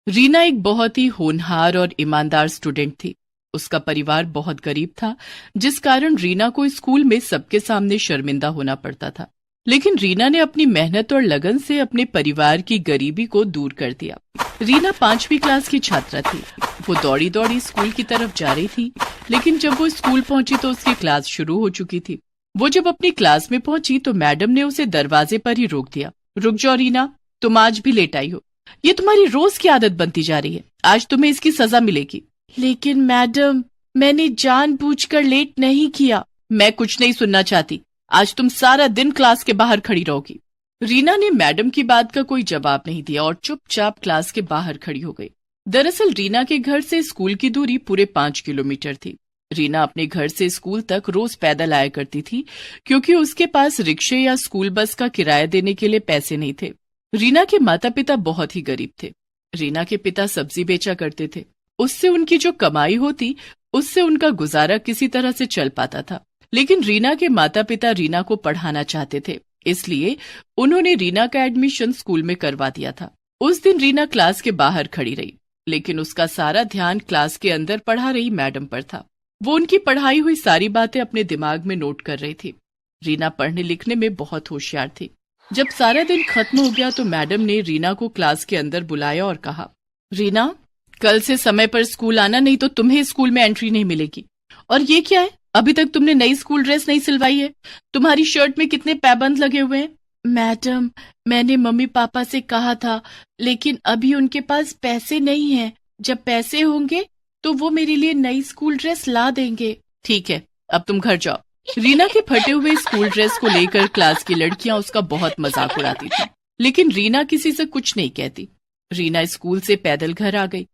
रीना एक बहुत ही होनहार और ईमानदार स्टूडेंट थी। उसका परिवार बहुत गरीब था, जिस कारण रीना को स्कूल में सबके सामने शर्मिंदा होना पड़ता था। लेकिन रीना ने अपनी मेहनत और लगन से अपने परिवार की गरीबी को दूर कर दिया। रीना 5वीं क्लास की छात्रा थी। वो दौड़ी दौड़ी स्कूल की तरफ जा रही थी, लेकिन जब वो स्कूल पहुंची तो उसकी क्लास शुरू हो चुकी थी। वो जब अपनी क्लास में पहुंची तो मैडम ने उसे दरवाजे पर ही रोक दिया। रुक जाओ रीना, तुम आज भी लेट आई हो। ये तुम्हारी रोज की आदत बनती जा रही है। आज तुम्हें इसकी सजा मिलेगी। लेकिन मैडम, मैंने जानबूझकर लेट नहीं किया। मैं कुछ नहीं सुनना चाहती। आज तुम सारा दिन क्लास के बाहर खड़ी रहोगी। रीना ने मैडम की बात का कोई जवाब नहीं दिया और चुपचाप क्लास के बाहर खड़ी हो गई। दरअसल रीना के घर से स्कूल की दूरी पूरे 5 किलोमीटर थी। रीना अपने घर से स्कूल तक रोज पैदल आया करती थी, क्योंकि उसके पास रिक्शे या स्कूल बस का किराया देने के लिए पैसे नहीं थे। रीना के माता पिता बहुत ही गरीब थे। रीना के पिता सब्जी बेचा करते थे। उससे उनकी जो कमाई होती, उससे उनका गुजारा किसी तरह से चल पाता था। लेकिन रीना के माता पिता रीना को पढ़ाना चाहते थे, इसलिए उन्होंने रीना का एडमिशन स्कूल में करवा दिया था। उस दिन रीना क्लास के बाहर खड़ी रही, लेकिन उसका सारा ध्यान क्लास के अंदर पढ़ा रही मैडम पर था। वो उनकी पढ़ाई हुई सारी बातें अपने दिमाग में नोट कर रही थी। रीना पढ़ने लिखने में बहुत होशियार थी। जब सारा दिन खत्म हो गया तो मैडम ने रीना को क्लास के अंदर बुलाया और कहा, रीना, कल से समय पर स्कूल आना, नहीं तो तुम्हें स्कूल में एंट्री नहीं मिलेगी। और ये क्या है, अभी तक तुमने नई स्कूल ड्रेस नहीं सिलवाई है। तुम्हारी शर्ट में कितने पैबंद लगे हुए हैं। मैडम, मैंने मम्मी पापा से कहा था, लेकिन अभी उनके पास पैसे नहीं हैं। जब पैसे होंगे तो वो मेरे लिए नई स्कूल ड्रेस ला देंगे। ठीक है, अब तुम घर जाओ। रीना के फटे हुए स्कूल ड्रेस को लेकर क्लास की लड़कियां उसका बहुत मजाक उड़ाती थी, लेकिन रीना किसी से कुछ नहीं कहती। रीना स्कूल से पैदल घर आ गई।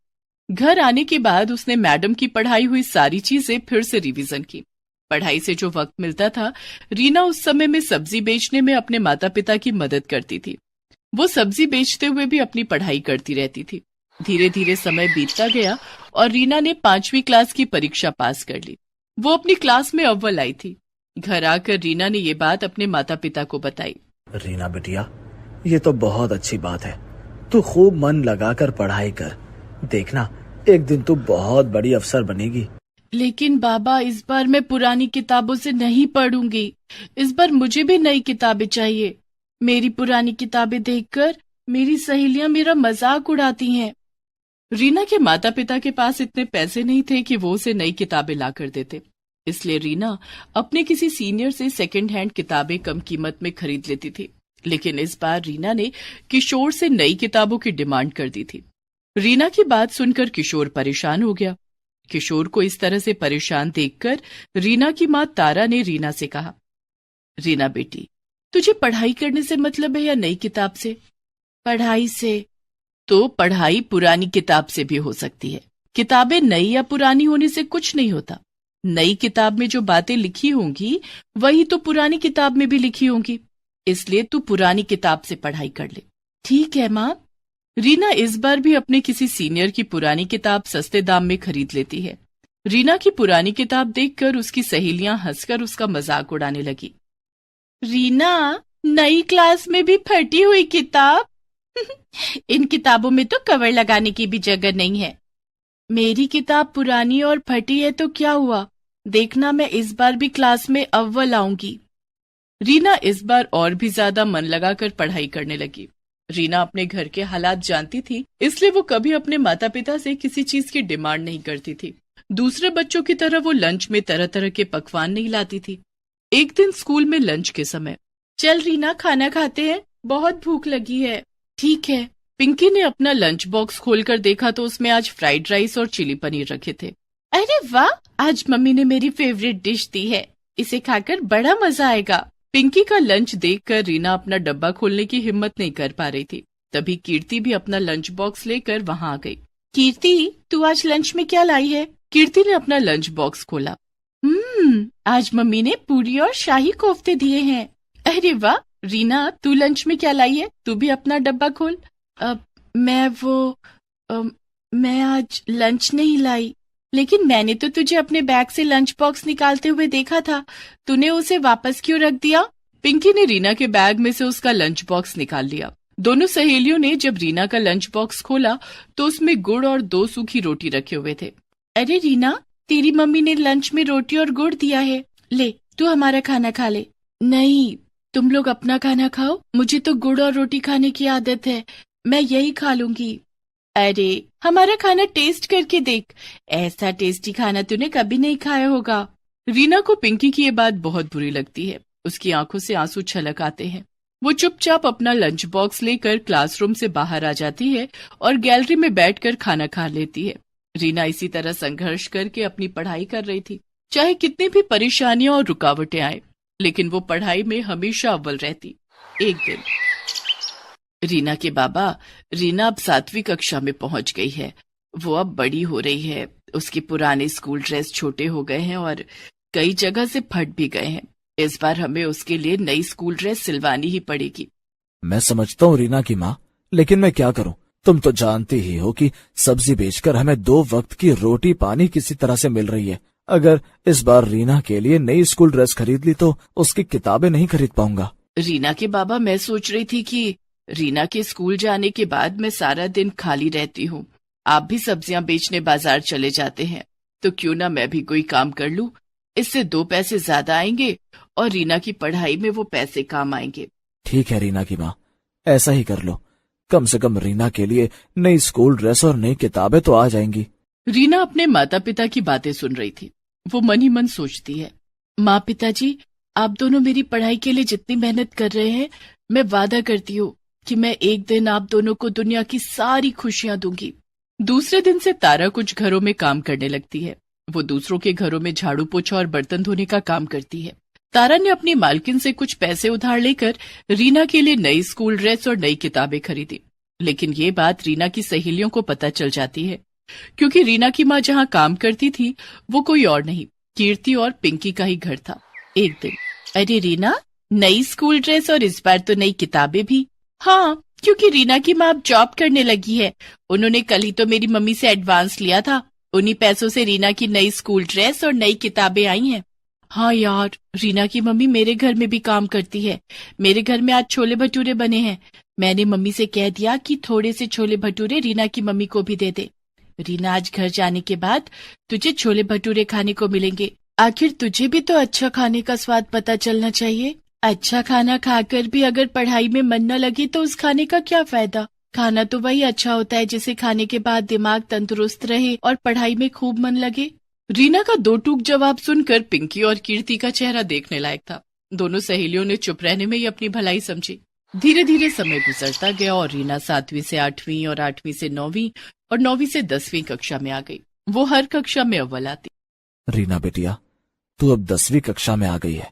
घर आने के बाद उसने मैडम की पढ़ाई हुई सारी चीजें फिर से रिवीजन की। पढ़ाई से जो वक्त मिलता था, रीना उस समय में सब्जी बेचने में अपने माता पिता की मदद करती थी। वो सब्जी बेचते हुए भी अपनी पढ़ाई करती रहती थी। धीरे धीरे समय बीतता गया और रीना ने 5वीं क्लास की परीक्षा पास कर ली। वो अपनी क्लास में अव्वल आई थी। घर आकर रीना ने ये बात अपने माता पिता को बताई। रीना बिटिया, ये तो बहुत अच्छी बात है। तू खूब मन लगाकर पढ़ाई कर। देखना, एक दिन तू बहुत बड़ी अफसर बनेगी। लेकिन बाबा, इस बार मैं पुरानी किताबों से नहीं पढ़ूंगी। इस बार मुझे भी नई किताबें चाहिए। मेरी पुरानी किताबें देखकर मेरी सहेलियां मेरा मजाक उड़ाती हैं। रीना के माता पिता के पास इतने पैसे नहीं थे कि वो उसे नई किताबें ला कर देते, इसलिए रीना अपने किसी सीनियर से सेकंड हैंड किताबें कम कीमत में खरीद लेती थी। लेकिन इस बार रीना ने किशोर से नई किताबों की डिमांड कर दी थी। रीना की बात सुनकर किशोर परेशान हो गया। किशोर को इस तरह से परेशान देखकर रीना की माँ तारा ने रीना से कहा, रीना बेटी, तुझे पढ़ाई करने से मतलब है या नई किताब से? पढ़ाई से। तो पढ़ाई पुरानी किताब से भी हो सकती है। किताबें नई या पुरानी होने से कुछ नहीं होता। नई किताब में जो बातें लिखी होंगी वही तो पुरानी किताब में भी लिखी होंगी, इसलिए तू पुरानी किताब से पढ़ाई कर ले। ठीक है माँ। रीना इस बार भी अपने किसी सीनियर की पुरानी किताब सस्ते दाम में खरीद लेती है। रीना की पुरानी किताब देखकर उसकी सहेलियां हंसकर उसका मजाक उड़ाने लगी। रीना, नई क्लास में भी फटी हुई किताब? इन किताबों में तो कवर लगाने की भी जगह नहीं है। मेरी किताब पुरानी और फटी है तो क्या हुआ? देखना, मैं इस बार भी क्लास में अव्वल आऊंगी। रीना इस बार और भी ज्यादा मन लगाकर पढ़ाई करने लगी। रीना अपने घर के हालात जानती थी, इसलिए वो कभी अपने माता पिता से किसी चीज की डिमांड नहीं करती थी। दूसरे बच्चों की तरह वो लंच में तरह तरह के पकवान नहीं लाती थी। एक दिन स्कूल में लंच के समय, चल रीना, खाना खाते हैं, बहुत भूख लगी है। ठीक है। पिंकी ने अपना लंच बॉक्स खोलकर देखा तो उसमें आज फ्राइड राइस और चिली पनीर रखे थे। अरे वाह, आज मम्मी ने मेरी फेवरेट डिश दी है। इसे खाकर बड़ा मजा आएगा। पिंकी का लंच देखकर रीना अपना डब्बा खोलने की हिम्मत नहीं कर पा रही थी। तभी कीर्ति भी अपना लंच बॉक्स लेकर वहां आ गई। कीर्ति, तू आज लंच में क्या लाई है? कीर्ति ने अपना लंच बॉक्स खोला। आज मम्मी ने पूरी और शाही कोफ्ते दिए हैं। अरे वाह। रीना, तू लंच में क्या लाई है? तू भी अपना डब्बा खोल। मैं आज लंच नहीं लाई। लेकिन मैंने तो तुझे अपने बैग से लंच बॉक्स निकालते हुए देखा था। तूने उसे वापस क्यों रख दिया? पिंकी ने रीना के बैग में से उसका लंच बॉक्स निकाल लिया। दोनों सहेलियों ने जब रीना का लंच बॉक्स खोला तो उसमें गुड़ और 2 सूखी रोटी रखे हुए थे। अरे रीना, तेरी मम्मी ने लंच में रोटी और गुड़ दिया है, ले तू हमारा खाना खा ले। नहीं, तुम लोग अपना खाना खाओ, मुझे तो गुड़ और रोटी खाने की आदत है, मैं यही खा लूंगी। अरे हमारा खाना टेस्ट करके देख, ऐसा टेस्टी खाना तूने कभी नहीं खाया होगा। रीना को पिंकी की ये बात बहुत बुरी लगती है। उसकी आंखों से आंसू छलक आते हैं। वो चुपचाप अपना लंच बॉक्स लेकर क्लासरूम से बाहर आ जाती है और गैलरी में बैठकर खाना खा लेती है। रीना इसी तरह संघर्ष करके अपनी पढ़ाई कर रही थी। चाहे कितनी भी परेशानियां और रुकावटें आए, लेकिन वो पढ़ाई में हमेशा अव्वल रहती। एक दिन रीना के बाबा, रीना अब 7वीं कक्षा में पहुंच गई है, वो अब बड़ी हो रही है, उसके पुराने स्कूल ड्रेस छोटे हो गए हैं और कई जगह से फट भी गए हैं। इस बार हमें उसके लिए नई स्कूल ड्रेस सिलवानी ही पड़ेगी। मैं समझता हूँ रीना की माँ, लेकिन मैं क्या करूँ? तुम तो जानती ही हो कि सब्जी बेचकर हमें 2 वक्त की रोटी पानी किसी तरह से मिल रही है। अगर इस बार रीना के लिए नई स्कूल ड्रेस खरीद ली तो उसकी किताबें नहीं खरीद पाऊंगा। रीना के बाबा, मैं सोच रही थी कि रीना के स्कूल जाने के बाद मैं सारा दिन खाली रहती हूँ, आप भी सब्जियां बेचने बाजार चले जाते हैं, तो क्यों ना मैं भी कोई काम कर लूं, इससे 2 पैसे ज्यादा आएंगे और रीना की पढ़ाई में वो पैसे काम आएंगे। ठीक है रीना की माँ, ऐसा ही कर लो, कम से कम रीना के लिए नई स्कूल ड्रेस और नई किताबें तो आ जाएंगी। रीना अपने माता पिता की बातें सुन रही थी। वो मन ही मन सोचती है, माँ पिताजी, आप दोनों मेरी पढ़ाई के लिए जितनी मेहनत कर रहे हैं, मैं वादा करती हूँ कि मैं एक दिन आप दोनों को दुनिया की सारी खुशियां दूंगी। दूसरे दिन से तारा कुछ घरों में काम करने लगती है। वो दूसरों के घरों में झाड़ू पोछा और बर्तन धोने का काम करती है। तारा ने अपनी मालकिन से कुछ पैसे उधार लेकर रीना के लिए नई स्कूल ड्रेस और नई किताबें खरीदी। लेकिन ये बात रीना की सहेलियों को पता चल जाती है, क्योंकि रीना की माँ जहाँ काम करती थी वो कोई और नहीं, कीर्ति और पिंकी का ही घर था। एक दिन, अरे रीना, नई स्कूल ड्रेस और इस बार तो नई किताबें भी। हाँ, क्योंकि रीना की माँ अब जॉब करने लगी है, उन्होंने कल ही तो मेरी मम्मी से एडवांस लिया था, उन्हीं पैसों से रीना की नई स्कूल ड्रेस और नई किताबें आई हैं। हाँ यार, रीना की मम्मी मेरे घर में भी काम करती है, मेरे घर में आज छोले भटूरे बने हैं, मैंने मम्मी से कह दिया कि थोड़े से छोले भटूरे रीना की मम्मी को भी दे दे। रीना, आज घर जाने के बाद तुझे छोले भटूरे खाने को मिलेंगे, आखिर तुझे भी तो अच्छा खाने का स्वाद पता चलना चाहिए। अच्छा खाना खाकर भी अगर पढ़ाई में मन न लगे तो उस खाने का क्या फायदा। खाना तो वही अच्छा होता है जिसे खाने के बाद दिमाग तंदुरुस्त रहे और पढ़ाई में खूब मन लगे। रीना का 2 टूक जवाब सुनकर पिंकी और कीर्ति का चेहरा देखने लायक था। दोनों सहेलियों ने चुप रहने में ही अपनी भलाई समझी। धीरे धीरे समय गुजरता गया और रीना 7वीं से 8वीं और 8वीं से 9वीं और 9वीं से 10वीं कक्षा में आ गई। वो हर कक्षा में अव्वल आती। रीना बेटिया, तू अब 10वीं कक्षा में आ गई है,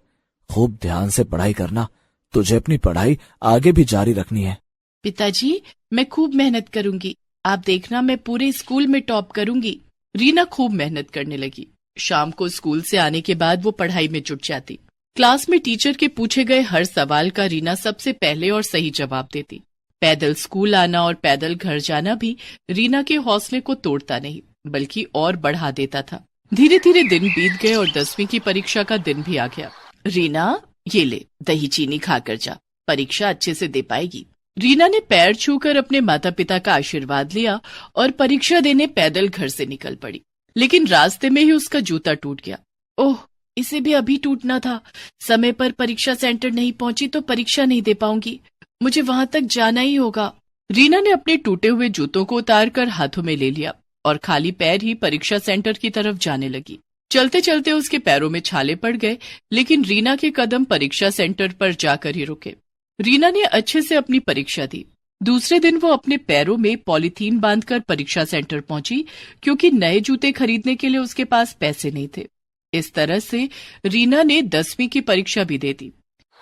खूब ध्यान से पढ़ाई करना, तुझे अपनी पढ़ाई आगे भी जारी रखनी है। पिताजी, मैं खूब मेहनत करूंगी, आप देखना मैं पूरे स्कूल में टॉप करूंगी। रीना खूब मेहनत करने लगी। शाम को स्कूल से आने के बाद वो पढ़ाई में जुट जाती। क्लास में टीचर के पूछे गए हर सवाल का रीना सबसे पहले और सही जवाब देती। पैदल स्कूल आना और पैदल घर जाना भी रीना के हौसले को तोड़ता नहीं, बल्कि और बढ़ा देता था। धीरे धीरे दिन बीत गए और 10वीं की परीक्षा का दिन भी आ गया। रीना, ये ले, दही चीनी खाकर जा, परीक्षा अच्छे से दे पाएगी। रीना ने पैर छूकर अपने माता पिता का आशीर्वाद लिया और परीक्षा देने पैदल घर से निकल पड़ी। लेकिन रास्ते में ही उसका जूता टूट गया। ओह, इसे भी अभी टूटना था। समय पर परीक्षा सेंटर नहीं पहुंची तो परीक्षा नहीं दे पाऊंगी, मुझे वहां तक जाना ही होगा। रीना ने अपने टूटे हुए जूतों को उतारकर हाथों में ले लिया और खाली पैर ही परीक्षा सेंटर की तरफ जाने लगी। चलते चलते उसके पैरों में छाले पड़ गए, लेकिन रीना के कदम परीक्षा सेंटर पर जाकर ही रुके। रीना ने अच्छे से अपनी परीक्षा दी। दूसरे दिन वो अपने पैरों में पॉलीथीन बांधकर परीक्षा सेंटर पहुंची, क्योंकि नए जूते खरीदने के लिए उसके पास पैसे नहीं थे। इस तरह से रीना ने 10वीं की परीक्षा भी दे दी।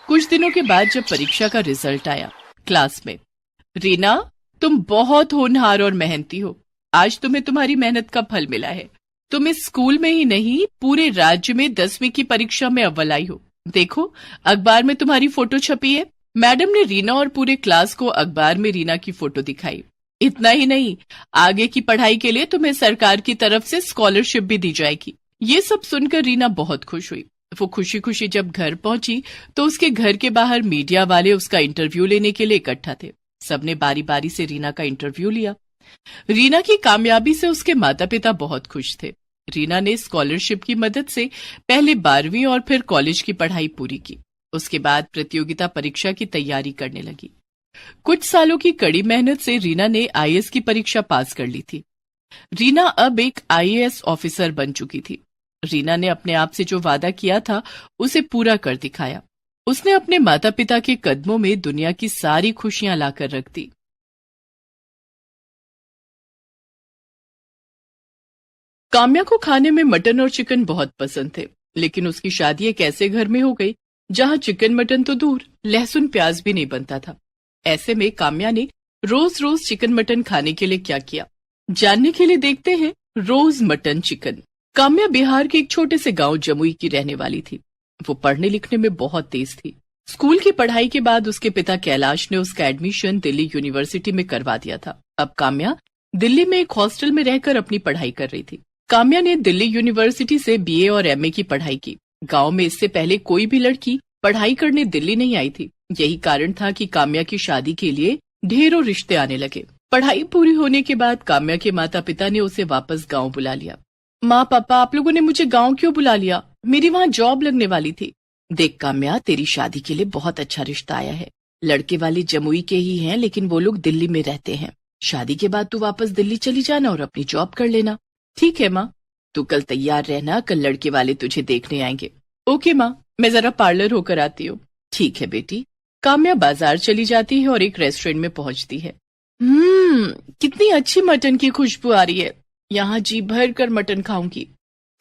कुछ दिनों के बाद जब परीक्षा का रिजल्ट आया, क्लास में, रीना, तुम बहुत होनहार और मेहनती हो, आज तुम्हें तुम्हारी मेहनत का फल मिला है। तुम इस स्कूल में ही नहीं, पूरे राज्य में 10वीं की परीक्षा में अव्वल आई हो। देखो, अखबार में तुम्हारी फोटो छपी है। मैडम ने रीना और पूरे क्लास को अखबार में रीना की फोटो दिखाई। इतना ही नहीं, आगे की पढ़ाई के लिए तुम्हें सरकार की तरफ से स्कॉलरशिप भी दी जाएगी। ये सब सुनकर रीना बहुत खुश हुई। वो खुशी खुशी जब घर पहुंची तो उसके घर के बाहर मीडिया वाले उसका इंटरव्यू लेने के लिए इकट्ठा थे। सबने बारी बारी से रीना का इंटरव्यू लिया। रीना की कामयाबी से उसके माता पिता बहुत खुश थे। रीना ने स्कॉलरशिप की मदद से पहले 12वीं और फिर कॉलेज की पढ़ाई पूरी की। उसके बाद प्रतियोगिता परीक्षा की तैयारी करने लगी। कुछ सालों की कड़ी मेहनत से रीना ने आईएएस की परीक्षा पास कर ली थी। रीना अब एक आईएएस ऑफिसर बन चुकी थी। रीना ने अपने आप से जो वादा किया था उसे पूरा कर दिखाया। उसने अपने माता पिता के कदमों में दुनिया की सारी खुशियां लाकर रख दी। काम्या को खाने में मटन और चिकन बहुत पसंद थे, लेकिन उसकी शादी एक ऐसे घर में हो गई जहां चिकन मटन तो दूर, लहसुन प्याज भी नहीं बनता था। ऐसे में काम्या ने रोज रोज चिकन मटन खाने के लिए क्या किया, जानने के लिए देखते हैं रोज मटन चिकन। काम्या बिहार के एक छोटे से गांव जमुई की रहने वाली थी। वो पढ़ने लिखने में बहुत तेज थी। स्कूल की पढ़ाई के बाद उसके पिता कैलाश ने उसका एडमिशन दिल्ली यूनिवर्सिटी में करवा दिया था। अब काम्या दिल्ली में एक हॉस्टल में रहकर अपनी पढ़ाई कर रही थी। काम्या ने दिल्ली यूनिवर्सिटी से बीए और एमए की पढ़ाई की। गांव में इससे पहले कोई भी लड़की पढ़ाई करने दिल्ली नहीं आई थी। यही कारण था कि काम्या की शादी के लिए ढेरों रिश्ते आने लगे। पढ़ाई पूरी होने के बाद काम्या के माता पिता ने उसे वापस गांव बुला लिया। माँ पापा, आप लोगों ने मुझे गांव क्यों बुला लिया? मेरी वहाँ जॉब लगने वाली थी। देख काम्या, तेरी शादी के लिए बहुत अच्छा रिश्ता आया है। लड़के वाले जमुई के ही हैं, लेकिन वो लोग दिल्ली में रहते हैं। शादी के बाद तू वापस दिल्ली चली जाना और अपनी जॉब कर लेना। ठीक है माँ, तू कल तैयार रहना, कल लड़के वाले तुझे देखने आएंगे। ओके माँ, मैं जरा पार्लर होकर आती हूँ। ठीक है बेटी। काम्या बाजार चली जाती है और एक रेस्टोरेंट में पहुंचती है। कितनी अच्छी मटन की खुशबू आ रही है। यहाँ जी भर कर मटन खाऊंगी।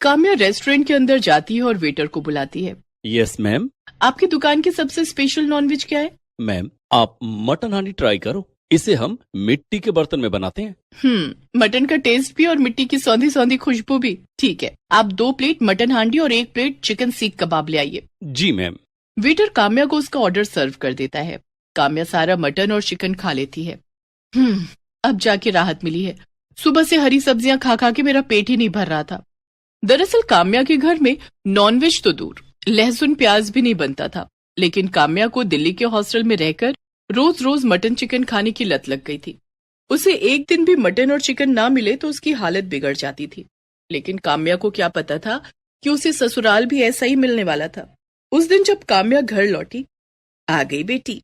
काम्या रेस्टोरेंट के अंदर जाती है और वेटर को बुलाती है। Yes ma'am. आपकी दुकान की सबसे स्पेशल नॉनवेज क्या है? मैम, आप मटन हांडी ट्राई करो। इसे हम मिट्टी के बर्तन में बनाते हैं। मटन का टेस्ट भी और मिट्टी की सौंधी सौंधी खुशबू भी। ठीक है, आप 2 प्लेट मटन हांडी और 1 प्लेट चिकन सीख कबाब ले आइए। जी मैम। वेटर काम्या को उसका ऑर्डर सर्व कर देता है। काम्या सारा मटन और चिकन खा लेती है। अब जाके राहत मिली है। सुबह से हरी सब्जियां खा खा के मेरा पेट ही नहीं भर रहा था। दरअसल काम्या के घर में नॉनवेज तो दूर, लहसुन प्याज भी नहीं बनता था। लेकिन काम्या को दिल्ली के हॉस्टल में रहकर रोज रोज मटन चिकन खाने की लत लग गई थी। उसे एक दिन भी मटन और चिकन ना मिले तो उसकी हालत बिगड़ जाती थी। लेकिन काम्या को क्या पता था कि उसे ससुराल भी ऐसा ही मिलने वाला था। उस दिन जब काम्या घर लौटी, आ गई बेटी?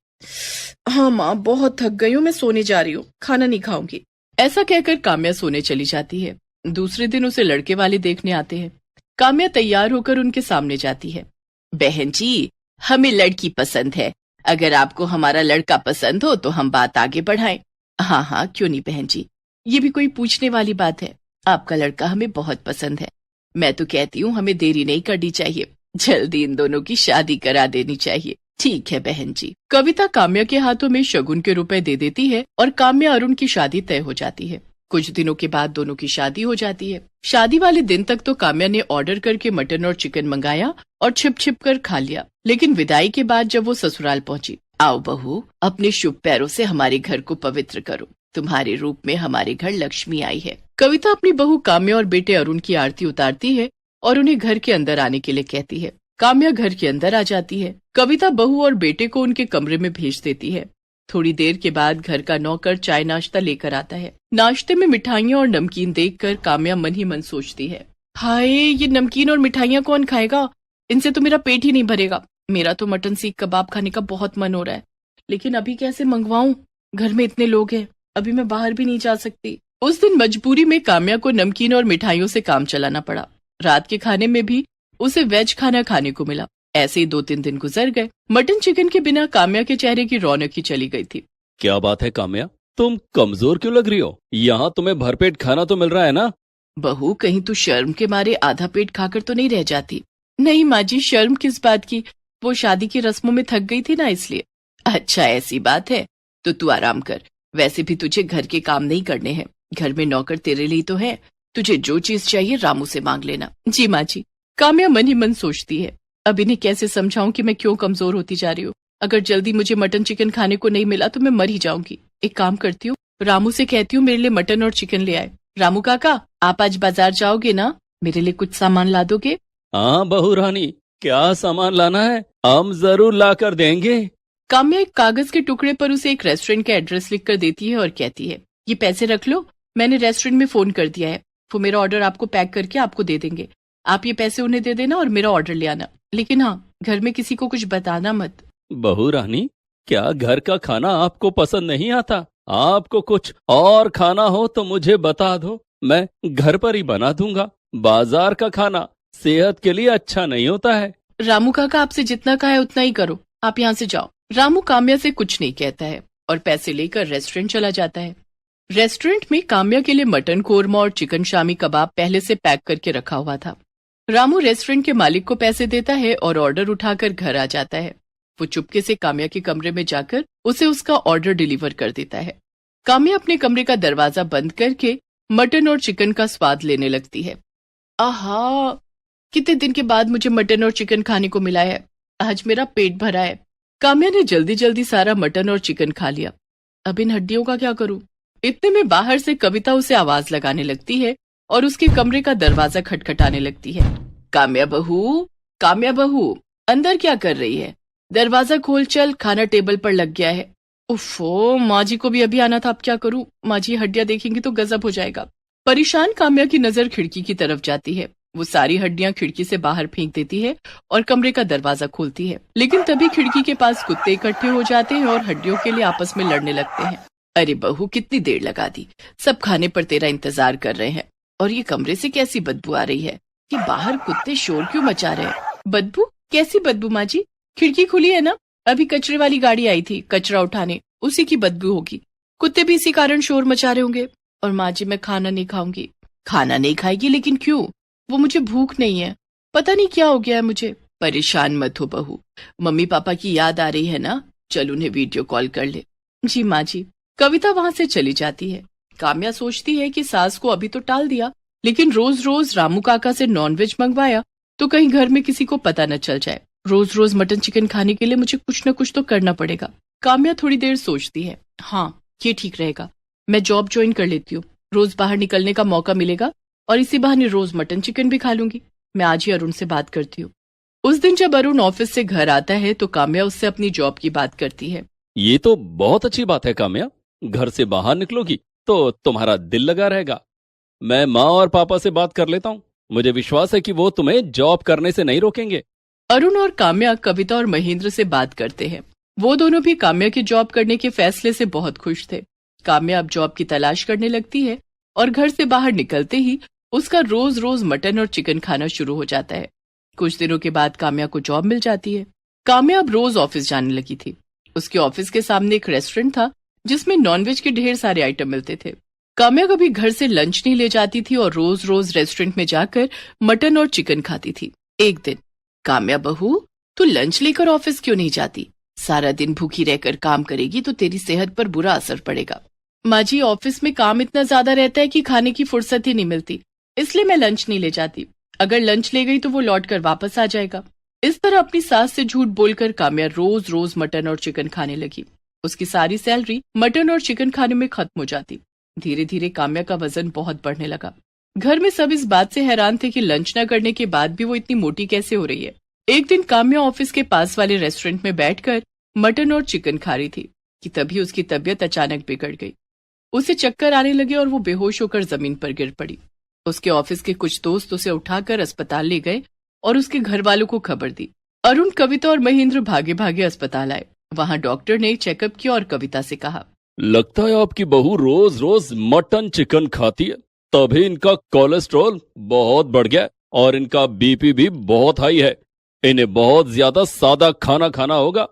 हाँ माँ, बहुत थक गई हूँ, मैं सोने जा रही हूँ, खाना नहीं खाऊंगी। ऐसा कहकर काम्या सोने चली जाती है। दूसरे दिन उसे लड़के वाले देखने आते हैं। काम्या तैयार होकर उनके सामने जाती है। बहन जी, हमें लड़की पसंद है। अगर आपको हमारा लड़का पसंद हो तो हम बात आगे बढ़ाएं। हाँ हाँ, क्यों नहीं बहन जी, ये भी कोई पूछने वाली बात है। आपका लड़का हमें बहुत पसंद है। मैं तो कहती हूँ हमें देरी नहीं करनी चाहिए, जल्दी इन दोनों की शादी करा देनी चाहिए। ठीक है बहन जी। कविता काम्या के हाथों में शगुन के रुपए दे देती है और काम्या अरुण की शादी तय हो जाती है। कुछ दिनों के बाद दोनों की शादी हो जाती है। शादी वाले दिन तक तो काम्या ने ऑर्डर करके मटन और चिकन मंगाया और छिप छिप कर खा लिया। लेकिन विदाई के बाद जब वो ससुराल पहुंची, आओ बहू, अपने शुभ पैरों से हमारे घर को पवित्र करो। तुम्हारे रूप में हमारे घर लक्ष्मी आई है। कविता अपनी बहू काम्या और बेटे अरुण की आरती उतारती है और उन्हें घर के अंदर आने के लिए कहती है। काम्या घर के अंदर आ जाती है। कविता बहू और बेटे को उनके कमरे में भेज देती है। थोड़ी देर के बाद घर का नौकर चाय नाश्ता लेकर आता है। नाश्ते में मिठाइयाँ और नमकीन देखकर काम्या मन ही मन सोचती है, हाय, ये नमकीन और मिठाइयाँ कौन खाएगा? इनसे तो मेरा पेट ही नहीं भरेगा। मेरा तो मटन सीख कबाब खाने का बहुत मन हो रहा है, लेकिन अभी कैसे मंगवाऊं? घर में इतने लोग हैं, अभी मैं बाहर भी नहीं जा सकती। उस दिन मजबूरी में काम्या को नमकीन और मिठाइयों से काम चलाना पड़ा। रात के खाने में भी उसे वेज खाना खाने को मिला। ऐसे ही 2-3 दिन गुजर गए। मटन चिकन के बिना काम्या के चेहरे की रौनक ही चली गई थी। क्या बात है काम्या, तुम कमजोर क्यों लग रही हो? यहाँ तुम्हें भरपेट खाना तो मिल रहा है ना? बहू, कहीं तू शर्म के मारे आधा पेट खाकर तो नहीं रह जाती? नहीं माँ जी, शर्म किस बात की, वो शादी की रस्मों में थक गई थी ना, इसलिए। अच्छा ऐसी बात है, तो तू आराम कर। वैसे भी तुझे घर के काम नहीं करने हैं, घर में नौकर तेरे लिए तो है। तुझे जो चीज चाहिए रामू से मांग लेना। जी माँ जी। काम्या मन ही मन सोचती है, अब इन्हें कैसे समझाऊं कि मैं क्यों कमजोर होती जा रही हूँ। अगर जल्दी मुझे मटन चिकन खाने को नहीं मिला तो मैं मर ही जाऊंगी। एक काम करती हूँ, रामू से कहती हूँ मेरे लिए मटन और चिकन ले आए। रामू काका, आप आज बाजार जाओगे ना? मेरे लिए कुछ सामान ला दोगे? हाँ बहू रानी, क्या सामान लाना है? हम जरूर ला कर देंगे। काम्या एक कागज के टुकड़े पर उसे एक रेस्टोरेंट का एड्रेस लिखकर देती है और कहती है, ये पैसे रख लो, मैंने रेस्टोरेंट में फोन कर दिया है, वो मेरा ऑर्डर आपको पैक करके आपको दे देंगे। आप ये पैसे उन्हें दे देना और मेरा ऑर्डर ले आना, लेकिन हाँ, घर में किसी को कुछ बताना मत। बहू रानी, क्या घर का खाना आपको पसंद नहीं आता? आपको कुछ और खाना हो तो मुझे बता दो, मैं घर पर ही बना दूंगा। बाजार का खाना सेहत के लिए अच्छा नहीं होता है। रामू काका आपसे जितना कहा है उतना ही करो, आप यहाँ से जाओ। रामू काम्या से कुछ नहीं कहता है और पैसे लेकर रेस्टोरेंट चला जाता है। रेस्टोरेंट में काम्या के लिए मटन कोरमा और चिकन शामी कबाब पहले से पैक करके रखा हुआ था। रामू रेस्टोरेंट के मालिक को पैसे देता है और ऑर्डर उठाकर घर आ जाता है। वो चुपके से काम्या के कमरे में जाकर उसे उसका ऑर्डर डिलीवर कर देता है। काम्या अपने कमरे का दरवाजा बंद करके मटन और चिकन का स्वाद लेने लगती है। आहा, कितने दिन के बाद मुझे मटन और चिकन खाने को मिला है, आज मेरा पेट भरा है। काम्या ने जल्दी जल्दी सारा मटन और चिकन खा लिया। अब इन हड्डियों का क्या करूं? इतने में बाहर से कविता उसे आवाज लगाने लगती है और उसके कमरे का दरवाजा खटखटाने लगती है। काम्या बहू, काम्या बहू, अंदर क्या कर रही है? दरवाजा खोल चल, खाना टेबल पर लग गया है। उफ़ो, माँ जी को भी अभी आना था, अब क्या करूं? माँ जी हड्डियां देखेंगी तो गजब हो जाएगा। परेशान काम्या की नजर खिड़की की तरफ जाती है। वो सारी हड्डियां खिड़की से बाहर फेंक देती है और कमरे का दरवाजा खोलती है, लेकिन तभी खिड़की के पास कुत्ते इकट्ठे हो जाते हैं और हड्डियों के लिए आपस में लड़ने लगते हैं। अरे बहू, कितनी देर लगा दी, सब खाने पर तेरा इंतजार कर रहे हैं और ये कमरे से कैसी बदबू आ रही है? कि बाहर कुत्ते शोर क्यों मचा रहे हैं? बदबू? कैसी बदबू माँ जी? खिड़की खुली है ना, अभी कचरे वाली गाड़ी आई थी कचरा उठाने, उसी की बदबू होगी। कुत्ते भी इसी कारण शोर मचा रहे होंगे। और माँ जी, मैं खाना नहीं खाऊंगी। खाना नहीं खाएगी? लेकिन क्यों? वो मुझे भूख नहीं है, पता नहीं क्या हो गया है मुझे। परेशान मत हो बहू, मम्मी पापा की याद आ रही है ना, चल उन्हें वीडियो कॉल कर ले। जी माँ जी। कविता वहां से चली जाती है। काम्या सोचती है कि सास को अभी तो टाल दिया, लेकिन रोज रोज रामू काका से नॉनवेज मंगवाया तो कहीं घर में किसी को पता न चल जाए। रोज रोज मटन चिकन खाने के लिए मुझे कुछ न कुछ तो करना पड़ेगा। काम्या थोड़ी देर सोचती है, हाँ ये ठीक रहेगा, मैं जॉब ज्वाइन कर लेती हूँ, रोज बाहर निकलने का मौका मिलेगा और इसी बहाने रोज मटन चिकन भी खा लूंगी। मैं आज ही अरुण से बात करती हूँ। उस दिन जब अरुण ऑफिस से घर आता है तो काम्या उससे अपनी जॉब की बात करती है। ये तो बहुत अच्छी बात है काम्या, घर से बाहर निकलोगी तो तुम्हारा दिल लगा रहेगा। मैं माँ और पापा से बात कर लेता हूँ, मुझे विश्वास है कि वो तुम्हें जॉब करने से नहीं रोकेंगे। अरुण और काम्या कविता और महेंद्र से बात करते हैं। वो दोनों भी काम्या की जॉब करने के फैसले से बहुत खुश थे। काम्या अब जॉब की तलाश करने लगती है और घर से बाहर निकलते ही उसका रोज रोज मटन और चिकन खाना शुरू हो जाता है। कुछ दिनों के बाद काम्या को जॉब मिल जाती है। काम्या अब रोज ऑफिस जाने लगी थी। उसके ऑफिस के सामने एक रेस्टोरेंट था जिसमें नॉनवेज के ढेर सारे आइटम मिलते थे। काम्या कभी घर से लंच नहीं ले जाती थी और रोज रोज रेस्टोरेंट में जाकर मटन और चिकन खाती थी। एक दिन, काम्या बहू, तू लंच लेकर ऑफिस क्यों नहीं जाती? सारा दिन भूखी रहकर काम करेगी तो तेरी सेहत पर बुरा असर पड़ेगा। माँ जी, ऑफिस में काम इतना ज्यादा रहता है कि खाने की फुर्सत ही नहीं मिलती, इसलिए मैं लंच नहीं ले जाती। अगर लंच ले गई तो वो लौट कर वापस आ जाएगा। इस तरह अपनी सास से झूठ बोलकर काम्या रोज रोज मटन और चिकन खाने लगी। उसकी सारी सैलरी मटन और चिकन खाने में खत्म हो जाती। धीरे धीरे काम्या का वजन बहुत बढ़ने लगा। घर में सब इस बात से हैरान थे कि लंच न करने के बाद भी वो इतनी मोटी कैसे हो रही है। एक दिन काम्या ऑफिस के पास वाले रेस्टोरेंट में बैठकर मटन और चिकन खा रही थी कि तभी उसकी तबीयत अचानक बिगड़ गई। उसे चक्कर आने लगे और वो बेहोश होकर जमीन पर गिर पड़ी। उसके ऑफिस के कुछ दोस्त उसे उठाकर अस्पताल ले गए और उसके घर वालों को खबर दी। अरुण, कविता और महेंद्र भागे भागे अस्पताल आए। वहां डॉक्टर ने चेकअप किया और कविता से कहा, लगता है आपकी बहू रोज रोज मटन चिकन खाती है, तभी इनका कोलेस्ट्रॉल बहुत बढ़ गया और इनका बीपी भी बहुत हाई है। इन्हें बहुत ज्यादा सादा खाना खाना होगा,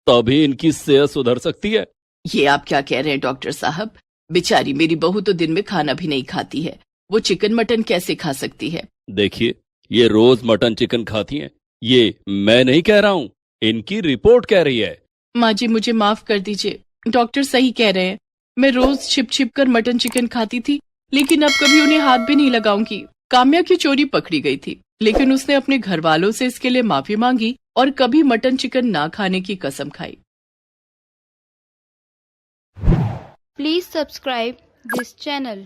तभी इनकी सेहत सुधर सकती है। ये आप क्या कह रहे हैं डॉक्टर साहब? बेचारी मेरी बहू तो दिन में खाना भी नहीं खाती है, वो चिकन मटन कैसे खा सकती है? देखिए, ये रोज मटन चिकन खाती हैं, ये मैं नहीं कह रहा हूँ, इनकी रिपोर्ट कह रही है। माँ जी, मुझे माफ कर दीजिए, डॉक्टर सही कह रहे हैं। मैं रोज छिप छिप कर मटन चिकन खाती थी, लेकिन अब कभी उन्हें हाथ भी नहीं लगाऊंगी। काम्या की चोरी पकड़ी गई थी, लेकिन उसने अपने घर वालों से इसके लिए माफी मांगी और कभी मटन चिकन ना खाने की कसम खाई। Please subscribe this channel.